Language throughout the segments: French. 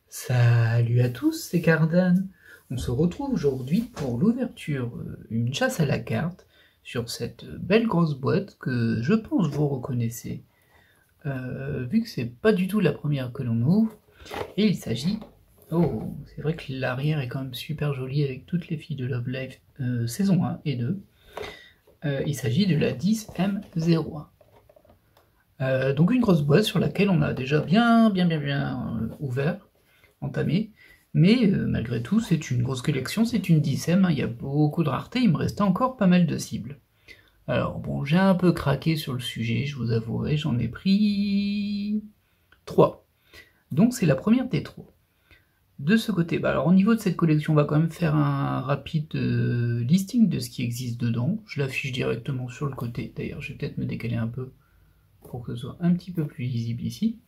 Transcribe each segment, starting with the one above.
Salut à tous, c'est Cardan. On se retrouve aujourd'hui pour l'ouverture une chasse à la carte sur cette belle grosse boîte que je pense vous reconnaissez, vu que c'est pas du tout la première que l'on ouvre. Et il s'agit... Oh, c'est vrai que l'arrière est quand même super joli avec toutes les filles de Love Live saison 1 et 2. Il s'agit de la 10M01. Donc une grosse boîte sur laquelle on a déjà bien ouvert, entamé, mais malgré tout c'est une grosse collection, c'est une 10M, hein, il y a beaucoup de raretés, il me restait encore pas mal de cibles. Alors bon, j'ai un peu craqué sur le sujet, je vous avouerai, j'en ai pris 3. Donc c'est la première des 3. De ce côté, alors au niveau de cette collection, on va quand même faire un rapide listing de ce qui existe dedans. Je l'affiche directement sur le côté, d'ailleurs je vais peut-être me décaler un peu pour que ce soit un petit peu plus lisible ici.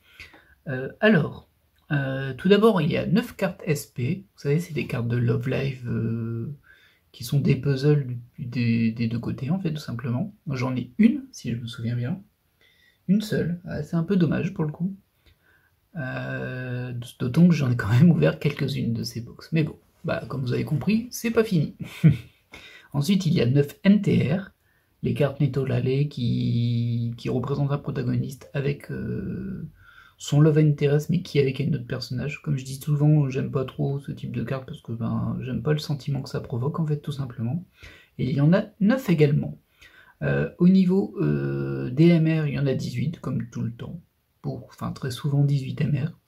Tout d'abord, il y a 9 cartes SP. Vous savez, c'est des cartes de Love Live qui sont des puzzles des deux côtés, en fait, tout simplement. J'en ai une, si je me souviens bien. Une seule. C'est un peu dommage, pour le coup. D'autant que j'en ai quand même ouvert quelques-unes de ces box. Mais bon, comme vous avez compris, c'est pas fini. Ensuite, il y a 9 NTR. Les cartes Netolale qui représentent un protagoniste avec son love interest, mais qui est avec un autre personnage. Comme je dis souvent, j'aime pas trop ce type de carte parce que j'aime pas le sentiment que ça provoque, en fait, tout simplement. Et il y en a 9 également. Au niveau DMR, il y en a 18, comme tout le temps. Très souvent 18 MR.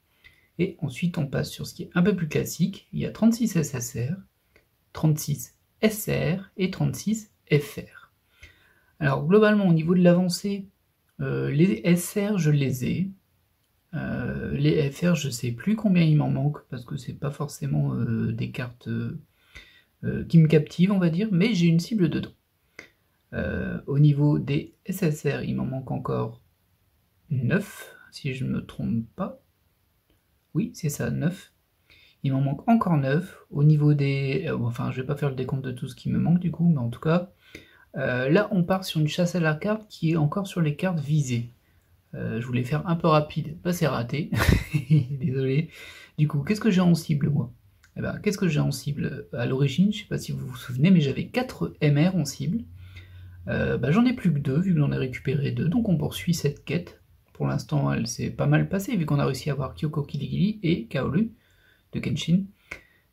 Et ensuite, on passe sur ce qui est un peu plus classique. Il y a 36 SSR, 36 SR et 36 FR. Alors globalement au niveau de l'avancée, les SR je les ai, les FR je sais plus combien il m'en manque parce que c'est pas forcément des cartes qui me captivent on va dire, mais j'ai une cible dedans. Au niveau des SSR il m'en manque encore 9 si je ne me trompe pas, oui c'est ça 9. Il m'en manque encore 9, au niveau des... je vais pas faire le décompte de tout ce qui me manque du coup, mais en tout cas... là, on part sur une chasse à la carte qui est encore sur les cartes visées. Je voulais faire un peu rapide, c'est raté. Désolé. Du coup, qu'est-ce que j'ai en cible, moi? Qu'est-ce que j'ai en cible? À l'origine, je sais pas si vous vous souvenez, mais j'avais 4 MR en cible. J'en ai plus que 2, vu que j'en ai récupéré 2, donc on poursuit cette quête. Pour l'instant, elle s'est pas mal passée, vu qu'on a réussi à avoir Kyoko Kiligili et Kaoru de Kenshin.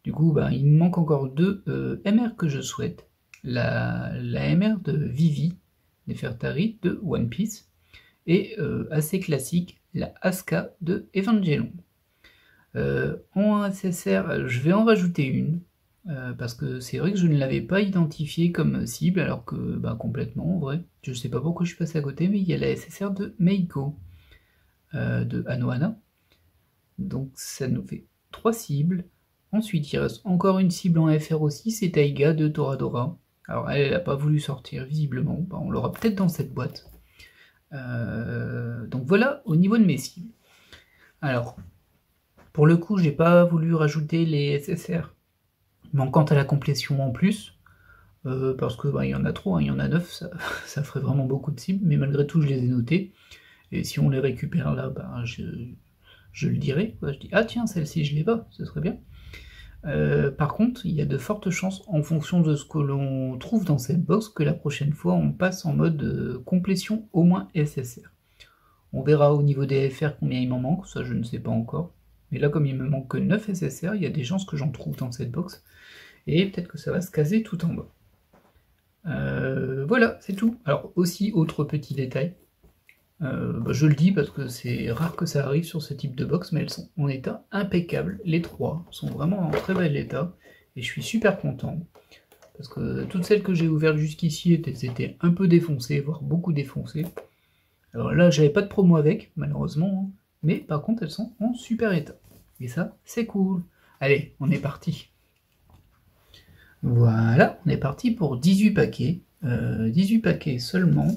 Du coup, il me manque encore 2 MR que je souhaite. La MR de Vivi, Nefertari de One Piece, et assez classique, la Asuka de Evangelion. En SSR, je vais en rajouter une, parce que c'est vrai que je ne l'avais pas identifiée comme cible, alors que complètement en vrai. Je ne sais pas pourquoi je suis passé à côté, mais il y a la SSR de Meiko, de Anohana. Donc ça nous fait 3 cibles. Ensuite, il reste encore une cible en FR aussi, c'est Taiga de Toradora. Alors elle n'a pas voulu sortir, visiblement. On l'aura peut-être dans cette boîte. Donc voilà, au niveau de mes cibles. Alors, pour le coup, j'ai pas voulu rajouter les SSR manquant à la complétion en plus, parce que il y en a trop, hein, il y en a 9, ça ferait vraiment beaucoup de cibles, mais malgré tout, je les ai notées. Et si on les récupère là, je le dirai. Je dis, ah tiens, celle-ci, je l'ai pas, ce serait bien. Par contre, il y a de fortes chances, en fonction de ce que l'on trouve dans cette box, que la prochaine fois, on passe en mode complétion au moins SSR. On verra au niveau des FR combien il m'en manque, ça je ne sais pas encore. Mais là, comme il me manque que 9 SSR, il y a des chances que j'en trouve dans cette box. Et peut-être que ça va se caser tout en bas. Voilà, c'est tout. Alors aussi, autre petit détail. Je le dis parce que c'est rare que ça arrive sur ce type de box, mais elles sont en état impeccable. Les 3 sont vraiment en très bel état, et je suis super content, parce que toutes celles que j'ai ouvertes jusqu'ici étaient un peu défoncées, voire beaucoup défoncées. Alors là, j'avais pas de promo avec, malheureusement, hein, mais par contre, elles sont en super état. Et ça, c'est cool. Allez, on est parti. Voilà, on est parti pour 18 paquets. 18 paquets seulement.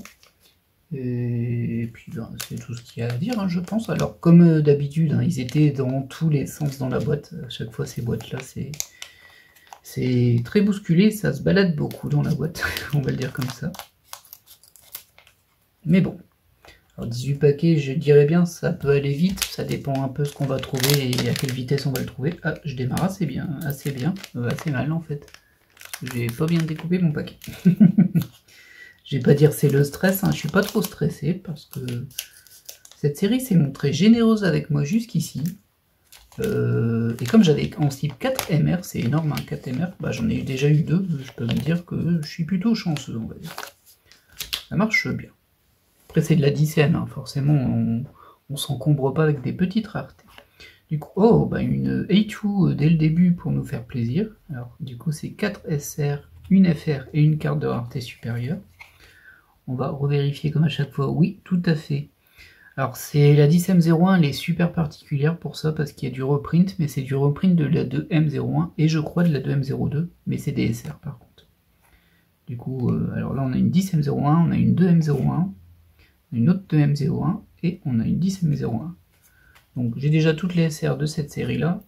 Et puis c'est tout ce qu'il y a à dire, hein, je pense. Alors comme d'habitude, hein, ils étaient dans tous les sens dans la boîte. À chaque fois ces boîtes là, c'est très bousculé, ça se balade beaucoup dans la boîte, on va le dire comme ça. Mais bon. Alors 18 paquets, je dirais bien, ça peut aller vite, ça dépend un peu ce qu'on va trouver et à quelle vitesse on va le trouver. Ah, je démarre assez bien, assez mal en fait. J'ai pas bien découpé mon paquet. Je vais pas dire c'est le stress, hein, je suis pas trop stressé parce que cette série s'est montrée généreuse avec moi jusqu'ici. Et comme j'avais en cible 4 MR, c'est énorme, hein, 4 MR, bah, j'en ai déjà eu 2, je peux me dire que je suis plutôt chanceux, on va dire. Ça marche bien. Après c'est de la dizaine, hein, forcément on s'encombre pas avec des petites raretés. Du coup, oh, bah une A2 dès le début pour nous faire plaisir. Alors du coup c'est 4 SR, une FR et une carte de rareté supérieure. On va revérifier comme à chaque fois, oui, tout à fait. Alors c'est la 10M01, elle est super particulière pour ça parce qu'il y a du reprint, mais c'est du reprint de la 2M01 et je crois de la 2M02, mais c'est des SR par contre. Du coup, alors là on a une 10M01, on a une 2M01, une autre 2M01 et on a une 10M01. Donc j'ai déjà toutes les SR de cette série là,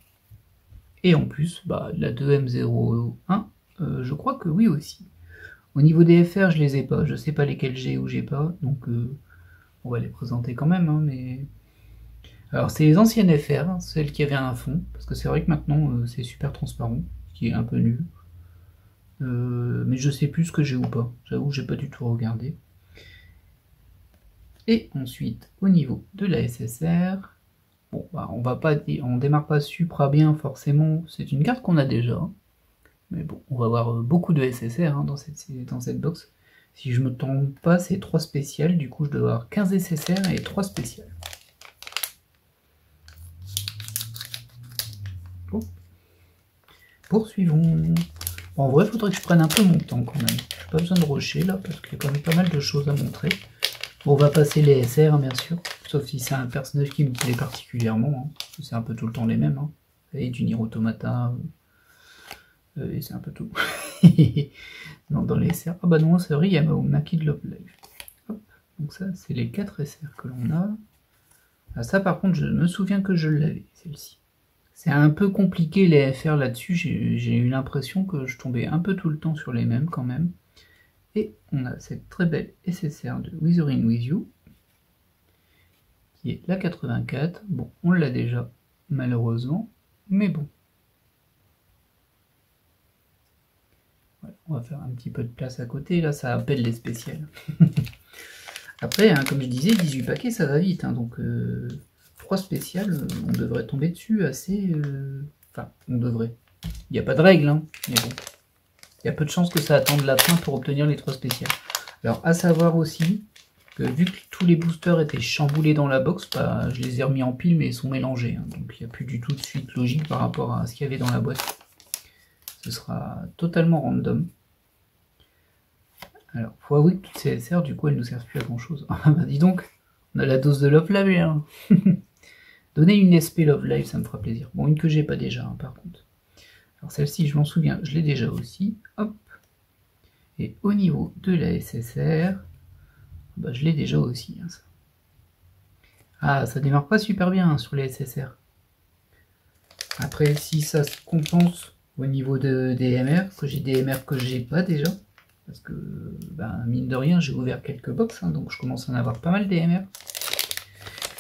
et en plus, bah, la 2M01, je crois que oui aussi. Au niveau des FR, je les ai pas, je sais pas lesquels j'ai ou j'ai pas, donc on va les présenter quand même, hein, mais... Alors c'est les anciennes FR, hein, celles qui avaient un fond, parce que c'est vrai que maintenant c'est super transparent, ce qui est un peu nul. Mais je sais plus ce que j'ai ou pas, j'avoue que j'ai pas du tout regardé. Et ensuite, au niveau de la SSR, bon, bah, on démarre pas super bien forcément, c'est une carte qu'on a déjà, mais bon, on va avoir beaucoup de SSR hein, dans cette box. Si je me trompe pas, c'est 3 spéciales, du coup je dois avoir 15 SSR et 3 spéciales. Bon. Poursuivons. Bon, en vrai, il faudrait que je prenne un peu mon temps quand même. J'ai pas besoin de rusher là, parce qu'il y a quand même pas mal de choses à montrer. Bon, on va passer les SR, hein, bien sûr, sauf si c'est un personnage qui me plaît particulièrement. Hein. C'est un peu tout le temps les mêmes. Hein. Et du Nier Automata, et c'est un peu tout. Non, dans les SR. Ah bah non, c'est vrai, il y a ma Kid Love Live. Hop. Donc ça, c'est les 4 SR que l'on a. Ah, ça par contre, je me souviens que je l'avais, celle-ci. C'est un peu compliqué les FR là-dessus, j'ai eu l'impression que je tombais un peu tout le temps sur les mêmes quand même. Et on a cette très belle SSR de Withering With You, qui est la 84. Bon, on l'a déjà, malheureusement, mais bon. Voilà, on va faire un petit peu de place à côté, là ça appelle les spéciales. Après, hein, comme je disais, 18 paquets ça va vite, hein, donc 3 spéciales, on devrait tomber dessus assez... Enfin, on devrait. Il n'y a pas de règle, hein, mais bon. Il y a peu de chances que ça attende la fin pour obtenir les 3 spéciales. Alors, à savoir aussi que vu que tous les boosters étaient chamboulés dans la box, bah, je les ai remis en pile, mais ils sont mélangés. Hein, donc, il n'y a plus du tout de suite logique par rapport à ce qu'il y avait dans la boîte. Ce sera totalement random. Alors, faut avouer que toutes ces SR, du coup, elles ne nous servent plus à grand chose. Ah bah dis donc, on a la dose de Love Live, hein. Donnez une SP Love Live, ça me fera plaisir. Bon, une que j'ai pas déjà, hein, par contre. Alors celle-ci, je m'en souviens, je l'ai déjà aussi. Hop. Et au niveau de la SSR, bah, je l'ai déjà aussi. Hein, ça. Ah, ça démarre pas super bien hein, sur les SSR. Après, si ça se compense au niveau des MR, que j'ai des MR que j'ai pas déjà, parce que, ben, mine de rien, j'ai ouvert quelques box, hein, donc je commence à en avoir pas mal des MR.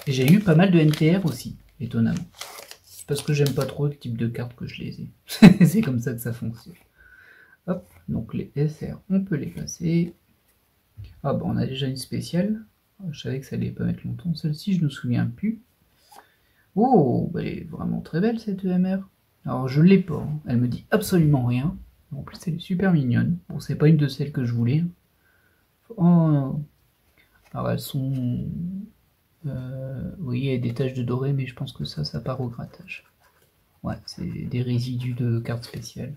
Et j'ai eu pas mal de NTR aussi, étonnamment. Parce que j'aime pas trop le type de carte que je les ai. C'est comme ça que ça fonctionne. Hop, donc les SR, on peut les passer. Ah bah on a déjà une spéciale. Je savais que ça allait pas mettre longtemps. Celle-ci, je ne me souviens plus. Oh, bah elle est vraiment très belle cette EMR. Alors je l'ai pas, hein. Elle me dit absolument rien. En plus elle est super mignonne. Bon, c'est pas une de celles que je voulais. Oh. Alors elles sont... oui, il y a des taches de doré, mais je pense que ça part au grattage. Ouais, c'est des résidus de cartes spéciales.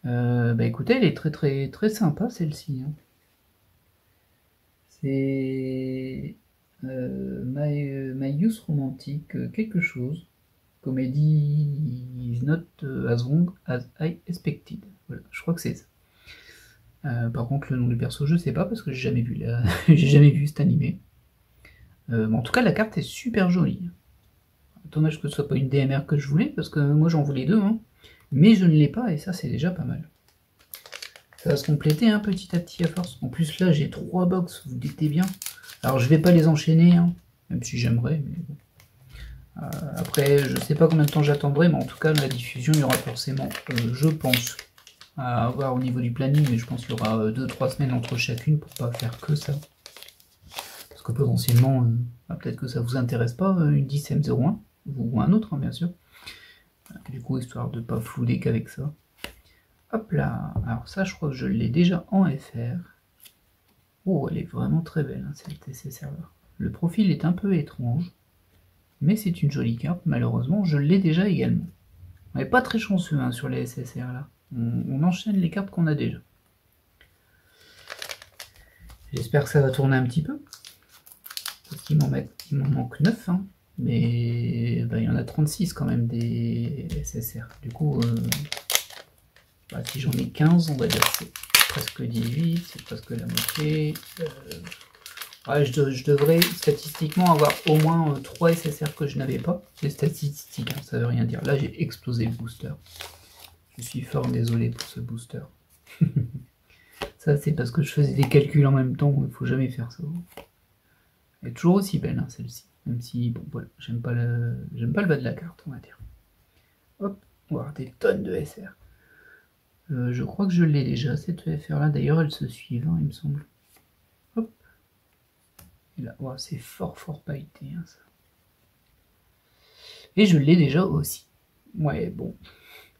Bah écoutez, elle est très très très sympa celle-ci. Hein. C'est My Youth Romantic quelque chose. Comedy is not as wrong as I expected. Voilà, je crois que c'est ça. Par contre, le nom du perso, je sais pas parce que j'ai jamais vu j'ai jamais vu cet animé. Mais en tout cas, la carte est super jolie. Dommage que ce soit pas une DMR que je voulais parce que moi j'en voulais deux. Hein. Mais je ne l'ai pas et ça c'est déjà pas mal. Ça va se compléter hein, petit à petit à force. En plus là j'ai 3 box, vous vous doutez bien. Alors je vais pas les enchaîner, hein, même si j'aimerais, mais bon. Après, je sais pas combien de temps j'attendrai, mais en tout cas, la diffusion, il y aura forcément, je pense, à avoir au niveau du planning, mais je pense qu'il y aura 2-3 semaines entre chacune pour pas faire que ça. Parce que potentiellement, peut-être que ça vous intéresse pas, une 10M01, ou un autre, hein, bien sûr. Du coup, histoire de pas flouder qu'avec ça. Hop là, alors ça, je crois que je l'ai déjà en FR. Oh, elle est vraiment très belle, hein, cette SSR-là. Le profil est un peu étrange. Mais c'est une jolie carte, malheureusement, je l'ai déjà également. On n'est pas très chanceux hein, sur les SSR là. On enchaîne les cartes qu'on a déjà. J'espère que ça va tourner un petit peu. Parce qu'il m'en manque 9. Hein. Mais bah, il y en a 36 quand même des SSR. Du coup, bah, si j'en ai 15, on va dire que c'est presque 18, c'est presque la moitié. Ouais, je devrais statistiquement avoir au moins 3 SSR que je n'avais pas. C'est statistique, hein, ça veut rien dire. Là, j'ai explosé le booster. Je suis fort désolé pour ce booster. Ça, c'est parce que je faisais des calculs en même temps. Il ne faut jamais faire ça. Elle est toujours aussi belle, hein, celle-ci. Même si, bon, voilà, j'aime pas le bas de la carte, on va dire. Hop, on va avoir des tonnes de SR. Je crois que je l'ai déjà, cette FR-là. D'ailleurs, elles se suivent, hein, il me semble. Hop. Et là, wow, c'est fort pailleté, hein, ça. Et je l'ai déjà aussi. Ouais, bon.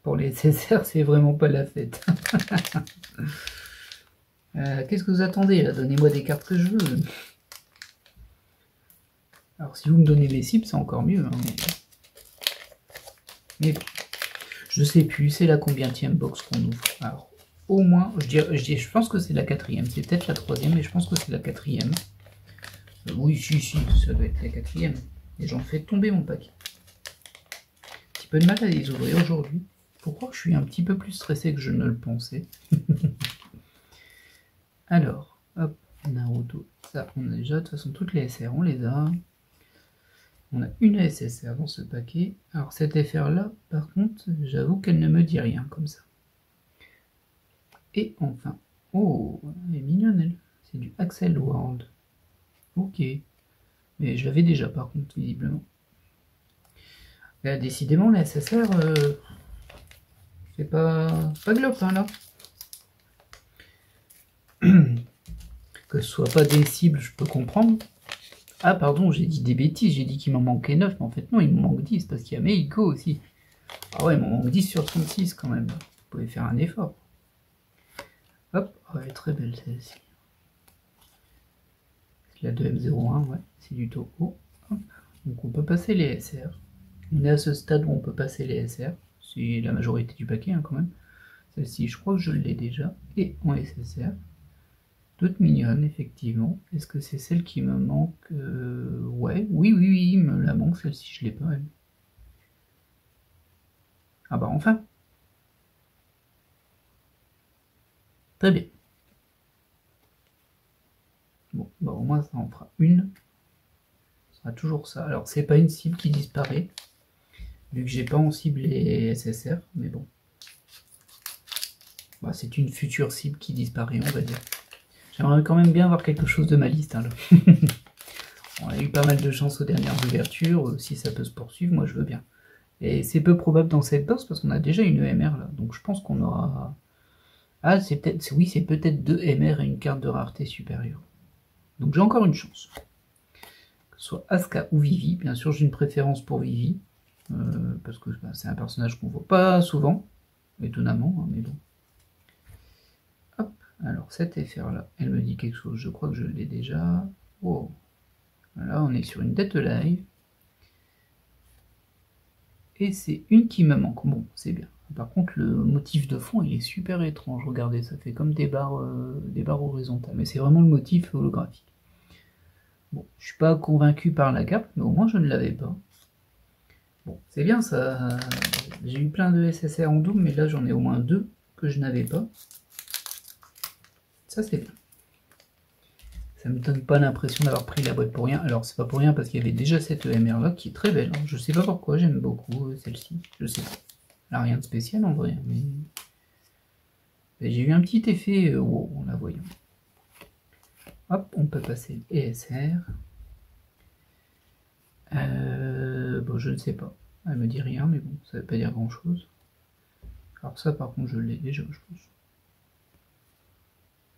Pour les SSR, c'est vraiment pas la fête. Qu'est-ce que vous attendez là? Donnez-moi des cartes que je veux. Alors, si vous me donnez les cibles, c'est encore mieux. Hein, mais je sais plus, c'est la combienième box qu'on ouvre. Alors, au moins, je pense que c'est la 4e. C'est peut-être la 3e, mais je pense que c'est la 4e. Oui, si, ça doit être la 4e. Et j'en fais tomber mon paquet. Un petit peu de mal à les ouvrir aujourd'hui. Pourquoi je suis un petit peu plus stressé que je ne le pensais. Alors, hop, Naruto. Ça, on a déjà, de toute façon, toutes les SR, on les a. On a une SSR dans ce paquet. Alors, cette FR-là, par contre, j'avoue qu'elle ne me dit rien, comme ça. Et enfin, oh, elle est mignonne, elle. C'est du Axel World. Ok. Mais je l'avais déjà, par contre, visiblement. Là, décidément, la SSR, c'est pas glop, hein, là. Que ce soit pas des cibles, je peux comprendre. Ah, pardon, j'ai dit des bêtises, j'ai dit qu'il m'en manquait 9, mais en fait, non, il m'en manque 10, parce qu'il y a Meiko aussi. Ah ouais, il m'en manque 10 sur 36, quand même. Vous pouvez faire un effort. Hop, oh, elle est très belle, celle-ci. C'est la 2M01, ouais, c'est du Toho. Donc on peut passer les SR. On est à ce stade où on peut passer les SR. C'est la majorité du paquet, hein, quand même. Celle-ci, je crois que je l'ai déjà. Et en SSR. Toute mignonne, effectivement. Est-ce que c'est celle qui me manque ouais, oui, il me la manque, celle-ci, je l'ai pas, elle. Ah bah enfin. Très bien. Bon, bah au moins ça en fera une. Ce sera toujours ça. Alors c'est pas une cible qui disparaît, vu que j'ai pas en cible les SSR, mais bon. Bah, c'est une future cible qui disparaît, on va dire. J'aimerais quand même bien avoir quelque chose de ma liste, hein, là. On a eu pas mal de chance aux dernières ouvertures, si ça peut se poursuivre, moi je veux bien. Et c'est peu probable dans cette box parce qu'on a déjà une EMR là, donc je pense qu'on aura... Ah, c'est peut-être, oui, c'est peut-être 2 MR et une carte de rareté supérieure. Donc j'ai encore une chance. Que ce soit Asuka ou Vivi, bien sûr j'ai une préférence pour Vivi, parce que bah, c'est un personnage qu'on voit pas souvent, étonnamment, hein, mais bon. Hop, alors cette FR là, elle me dit quelque chose, je crois que je l'ai déjà. Oh, là on est sur une date live. Et c'est une qui me manque, bon, c'est bien. Par contre, le motif de fond, il est super étrange. Regardez, ça fait comme des barres horizontales. Mais c'est vraiment le motif holographique. Bon, je suis pas convaincu par la cape, mais au moins je ne l'avais pas. Bon, c'est bien ça. J'ai eu plein de SSR en double, mais là j'en ai au moins 2 que je n'avais pas. Ça c'est bien. Ça me donne pas l'impression d'avoir pris la boîte pour rien. Alors c'est pas pour rien parce qu'il y avait déjà cette EMR là qui est très belle. Je sais pas pourquoi, j'aime beaucoup celle-ci. Je sais pas. Elle n'a rien de spécial en vrai, mais j'ai eu un petit effet wow, en la voyant. Hop, on peut passer ESR. Bon, je ne sais pas. Elle me dit rien, mais bon, ça veut pas dire grand chose. Alors ça, par contre, je l'ai déjà, je pense.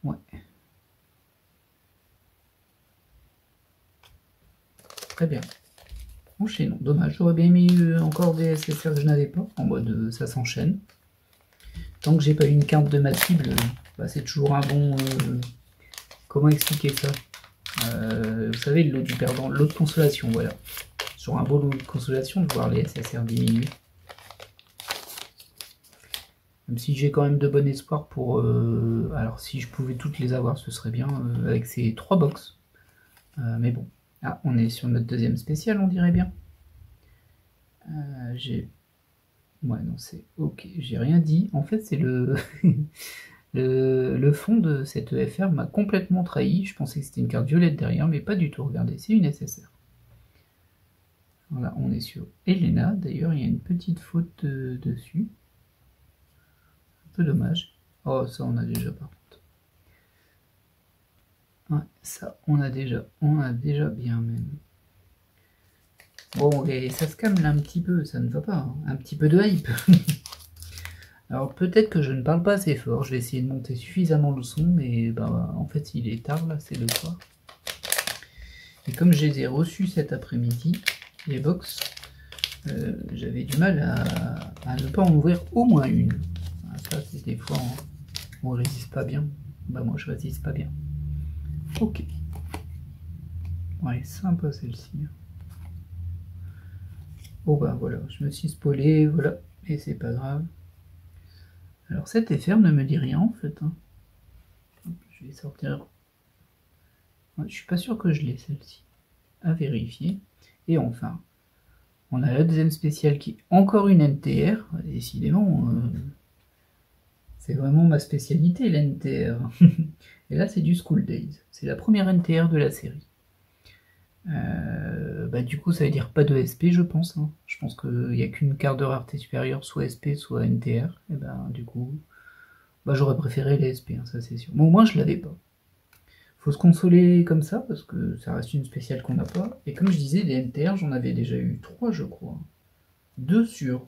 Ouais. Très bien. Enchaînons. Dommage, j'aurais bien mis encore des SSR que je n'avais pas, en mode ça s'enchaîne. Tant que j'ai pas eu une carte de ma cible, bah, c'est toujours un bon... comment expliquer ça? Vous savez, le lot du perdant, le lot de consolation, voilà. Sur un beau lot de consolation, de voir les SSR diminuer. Même si j'ai quand même de bon espoir pour... alors si je pouvais toutes les avoir, ce serait bien, avec ces 3 box. Mais bon. Ah, on est sur notre deuxième spécial, on dirait bien. J'ai... Ouais, non, c'est... Ok, j'ai rien dit. En fait, c'est le... le fond de cette EFR m'a complètement trahi. Je pensais que c'était une carte violette derrière, mais pas du tout. Regardez, c'est une SSR. Voilà, on est sur Elena. D'ailleurs, il y a une petite faute dessus. Un peu dommage. Oh, ça, on a déjà, par contre. Ouais, ça, on a déjà bien, même. Bon, et ça se calme là un petit peu, ça ne va pas. Hein. Un petit peu de hype. Alors peut-être que je ne parle pas assez fort, je vais essayer de monter suffisamment le son, mais bah, en fait il est tard là, c'est le soir. Et comme je les ai reçus cet après-midi, les box, j'avais du mal à ne pas en ouvrir au moins une. Ça c'est des fois on résiste pas bien. Bah moi je résiste pas bien. Ok. Ouais, sympa celle-ci. Bon bah voilà, je me suis spoilé, voilà, et c'est pas grave. Alors cette FR ne me dit rien en fait. Hein. Je vais sortir. Ouais, je suis pas sûr que je l'ai celle-ci. À vérifier. Et enfin, on a la deuxième spéciale qui est encore une NTR. Décidément, c'est vraiment ma spécialité la NTR. Et là c'est du School Days. C'est la première NTR de la série. Bah, du coup ça veut dire pas de SP je pense. Hein. Je pense qu'il n'y a qu'une carte de rareté supérieure, soit SP, soit NTR. Et ben du coup, bah, j'aurais préféré les SP, hein, ça c'est sûr. Bon, moi je l'avais pas. Faut se consoler comme ça, parce que ça reste une spéciale qu'on n'a pas. Et comme je disais, les NTR, j'en avais déjà eu 3, je crois. 2 sur...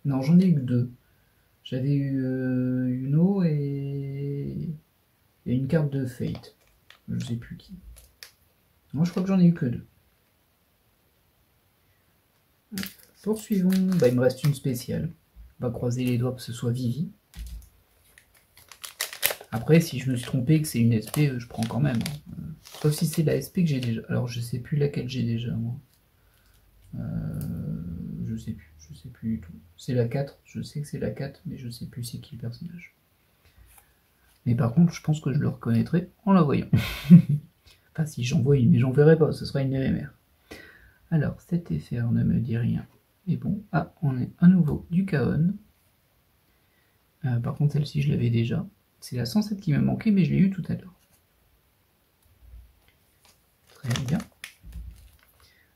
Non, j'en ai eu que 2. J'avais eu une eau et une carte de Fate. Je sais plus qui. Moi, je crois que j'en ai eu que 2. Poursuivons. Bah, il me reste une spéciale. On va croiser les doigts pour que ce soit Vivi. Après, si je me suis trompé et que c'est une SP, je prends quand même. Hein. Sauf si c'est la SP que j'ai déjà. Alors, je sais plus laquelle j'ai déjà, moi. Je sais plus du tout. C'est la 4, je sais que c'est la 4, mais je sais plus c'est qui le personnage. Mais par contre, je pense que je le reconnaîtrai en la voyant. Enfin, si j'en vois une, mais j'en verrai pas, ce sera une MMR. Alors, cet FR ne me dit rien. Et bon, ah, on est à nouveau du Kaon. Par contre, celle-ci, je l'avais déjà. C'est la 107 qui m'a manqué, mais je l'ai eu tout à l'heure. Très bien.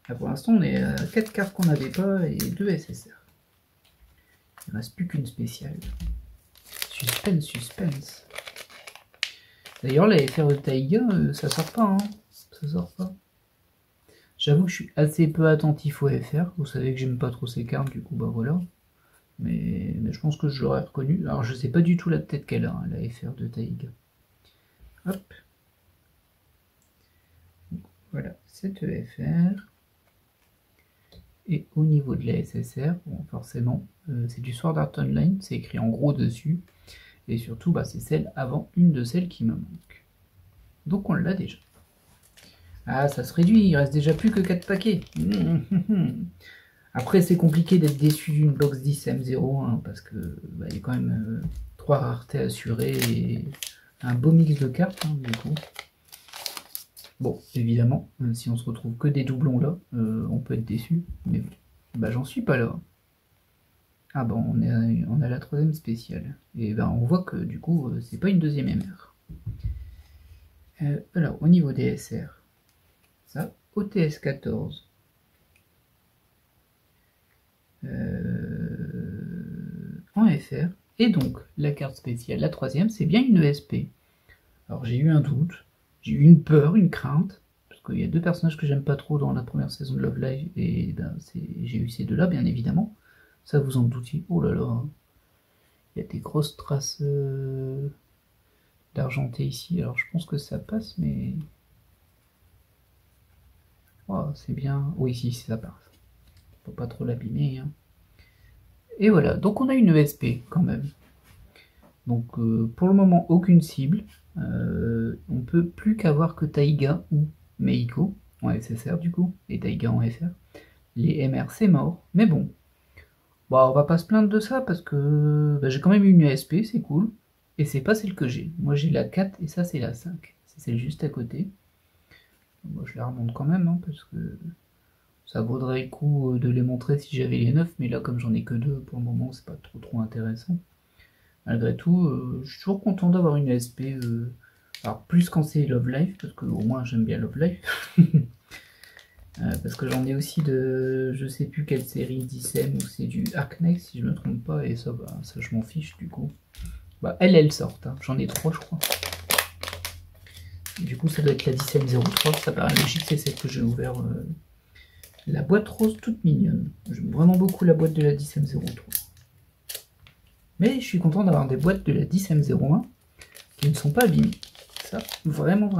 Là, pour l'instant, on est à 4 cartes qu'on n'avait pas et 2 SSR. Il ne reste plus qu'une spéciale. Suspense, suspense. D'ailleurs, la FR de Taïga, ça sort pas, hein. Ça sort pas. J'avoue que je suis assez peu attentif aux FR. Vous savez que j'aime pas trop ces cartes, du coup, bah voilà. Mais je pense que je l'aurais reconnu. Alors, je sais pas du tout la tête qu'elle a, hein, la FR de Taïga. Hop. Voilà, cette FR. Et au niveau de la SSR, bon, forcément, c'est du Sword Art Online, c'est écrit en gros dessus. Et surtout, bah, c'est celle avant une de celles qui me manque. Donc on l'a déjà. Ah, ça se réduit, il reste déjà plus que 4 paquets. Après, c'est compliqué d'être déçu d'une box 10 M0, hein, parce que bah, il y a quand même 3 raretés assurées et un beau mix de cartes, hein, du coup. Bon, évidemment, si on se retrouve que des doublons là, on peut être déçu, mais bah, j'en suis pas là. Ah bon, on a la troisième spéciale. Et ben on voit que du coup, c'est pas une deuxième MR. Alors, au niveau des SR, ça, OTS 14. En FR. Et donc, la carte spéciale, la troisième, c'est bien une ESP. Alors j'ai eu un doute. J'ai eu une peur, une crainte, parce qu'il y a deux personnages que j'aime pas trop dans la première saison de Love Live, et ben, j'ai eu ces deux-là, bien évidemment. Ça, vous en doutiez. Oh là là, il y a des grosses traces d'argenté ici. Alors, je pense que ça passe, mais... Oh, c'est bien. Oui, si, ça passe. Faut pas trop l'abîmer, hein. Et voilà, donc on a une ESP, quand même. Donc, pour le moment, aucune cible. On peut plus qu'avoir que Taiga ou Meiko en SSR du coup, et Taiga en FR. Les MR c'est mort, mais bon. Bah, on va pas se plaindre de ça parce que bah, j'ai quand même une ESP, c'est cool. Et c'est pas celle que j'ai. Moi j'ai la 4 et ça c'est la 5. C'est celle juste à côté. Moi je la remonte quand même, hein, parce que ça vaudrait le coup de les montrer si j'avais les 9, mais là comme j'en ai que 2 pour le moment, c'est pas trop intéressant. Malgré tout, je suis toujours content d'avoir une ESP. Alors plus quand c'est Love Live, parce que au moins j'aime bien Love Live. Parce que j'en ai aussi de je sais plus quelle série d'Issem, ou c'est du Arknex si je me trompe pas, et ça, bah, ça je m'en fiche du coup. Bah elles sortent, hein. J'en ai 3 je crois. Du coup ça doit être la Dissem 03, ça paraît logique, c'est celle que j'ai ouvert. La boîte rose toute mignonne. J'aime vraiment beaucoup la boîte de la Dissem 03. Mais je suis content d'avoir des boîtes de la Dissem 01 qui ne sont pas abîmées. Ça, vraiment,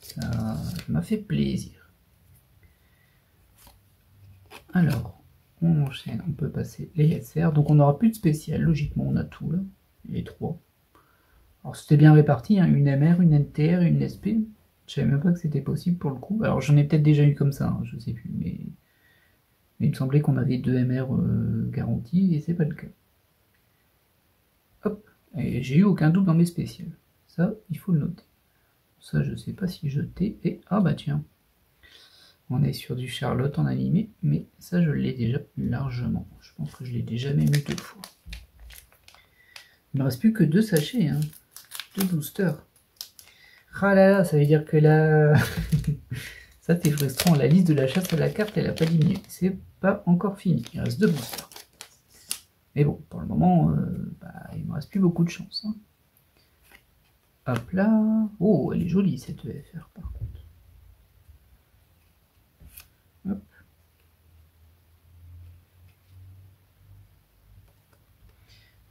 ça m'a fait plaisir. Alors, on enchaîne, on peut passer les SR. Donc on n'aura plus de spécial, logiquement on a tout là, les 3. Alors c'était bien réparti, hein, une MR, une NTR et une SP. Je savais même pas que c'était possible pour le coup. Alors j'en ai peut-être déjà eu comme ça, hein, je sais plus, mais il me semblait qu'on avait 2 MR garantis et c'est pas le cas. Hop, et j'ai eu aucun double dans mes spéciales. Ça, il faut le noter. Ça, je sais pas si je t'ai. Et ah bah tiens, on est sur du Charlotte en animé, mais ça je l'ai déjà largement. Je pense que je l'ai déjà même eu 2 fois. Il ne reste plus que 2 sachets, hein. 2 boosters. Ah là là, ça veut dire que là... ça c'est frustrant, la liste de la chasse à la carte elle a pas diminué. C'est pas encore fini, il reste 2 boosters. Mais bon, pour le moment, bah, il me reste plus beaucoup de chance, hein. Hop là. Oh, elle est jolie cette EFR par contre. Hop.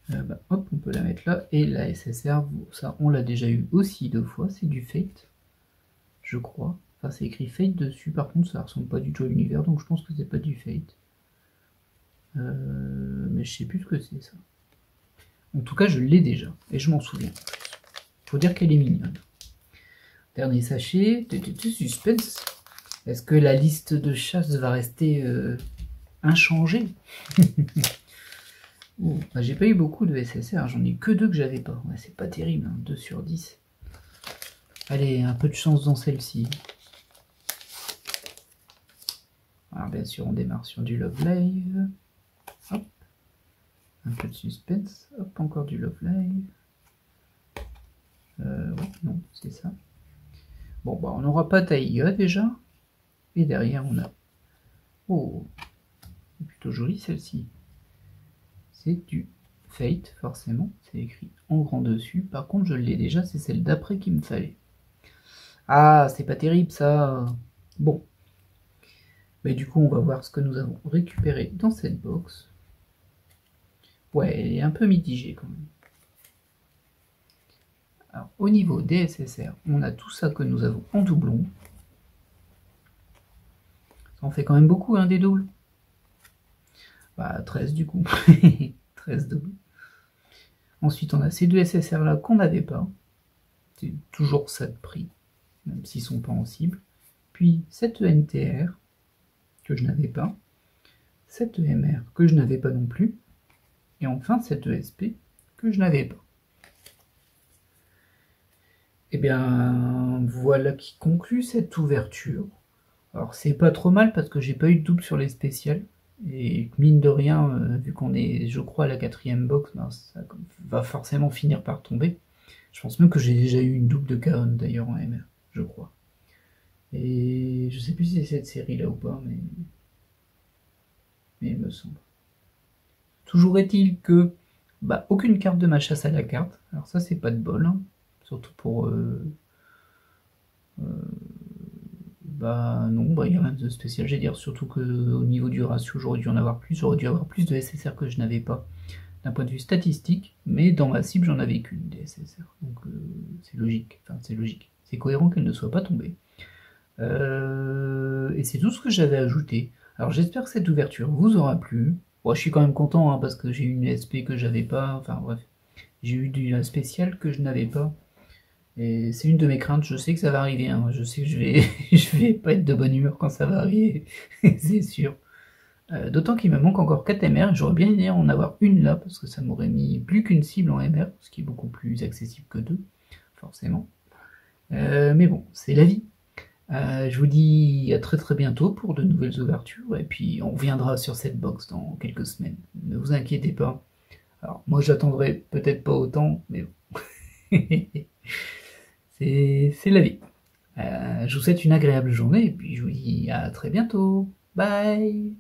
Bah, hop, on peut la mettre là. Et la SSR, ça on l'a déjà eu aussi 2 fois, c'est du Fate, je crois. Enfin, c'est écrit Fate dessus, par contre ça ressemble pas du tout à l'univers, donc je pense que c'est pas du Fate. Mais je sais plus ce que c'est ça. En tout cas, je l'ai déjà, et je m'en souviens. Faut dire qu'elle est mignonne. Dernier sachet, suspense. Est-ce que la liste de chasse va rester inchangée? Oh, bah, j'ai pas eu beaucoup de SSR, j'en ai que 2 que j'avais pas. Ouais, c'est pas terrible, hein, 2 sur 10. Allez, un peu de chance dans celle-ci. Alors bien sûr, on démarre sur du Love Live. Hop. Un peu de suspense. Hop, encore du Love Live. Ouais, non, c'est ça. Bon, bah on n'aura pas Taiga déjà. Et derrière, on a... Oh, c'est plutôt joli celle-ci. C'est du Fate, forcément. C'est écrit en grand dessus. Par contre, je l'ai déjà, c'est celle d'après qu'il me fallait. Ah, c'est pas terrible ça. Bon. Mais du coup, on va voir ce que nous avons récupéré dans cette box. Ouais, elle est un peu mitigée quand même. Alors, au niveau des SSR, on a tout ça que nous avons en doublon. Ça en fait quand même beaucoup, hein, des doubles. Bah, 13 du coup. 13 doubles. Ensuite, on a ces 2 SSR là qu'on n'avait pas. C'est toujours ça de prix, même s'ils sont pas en cible. Puis cette NTR que je n'avais pas. Cette EMR que je n'avais pas non plus. Et enfin cette ESP que je n'avais pas. Et bien voilà qui conclut cette ouverture. Alors c'est pas trop mal parce que j'ai pas eu de double sur les spéciales. Et mine de rien, vu qu'on est, je crois, à la 4ème box, ben, ça va forcément finir par tomber. Je pense même que j'ai déjà eu une double de Kaon d'ailleurs en MR, je crois. Et je sais plus si c'est cette série là ou pas, mais il me semble. Toujours est-il que bah, aucune carte de ma chasse à la carte. Alors ça c'est pas de bol, hein. Surtout pour Bah non, bah il n'y a rien de spécial, j'ai dire, surtout que au niveau du ratio, j'aurais dû avoir plus de SSR que je n'avais pas, d'un point de vue statistique, mais dans ma cible, j'en avais qu'une des SSR, donc c'est logique, enfin c'est logique, c'est cohérent qu'elle ne soit pas tombée. Et c'est tout ce que j'avais ajouté. Alors j'espère que cette ouverture vous aura plu. Bon, je suis quand même content, hein, parce que j'ai eu une SP que j'avais pas, enfin bref, j'ai eu du spécial que je n'avais pas. Et c'est une de mes craintes, je sais que ça va arriver, hein. Je sais que je vais, je vais pas être de bonne humeur quand ça va arriver, c'est sûr. D'autant qu'il me manque encore 4 MR, et j'aurais bien aimé en avoir une là, parce que ça m'aurait mis plus qu'une cible en MR, ce qui est beaucoup plus accessible que deux, forcément. Mais bon, c'est la vie. Je vous dis à très très bientôt pour de nouvelles ouvertures, et puis on reviendra sur cette box dans quelques semaines. Ne vous inquiétez pas. Alors moi j'attendrai peut-être pas autant, mais bon. C'est la vie. Je vous souhaite une agréable journée et puis je vous dis à très bientôt. Bye!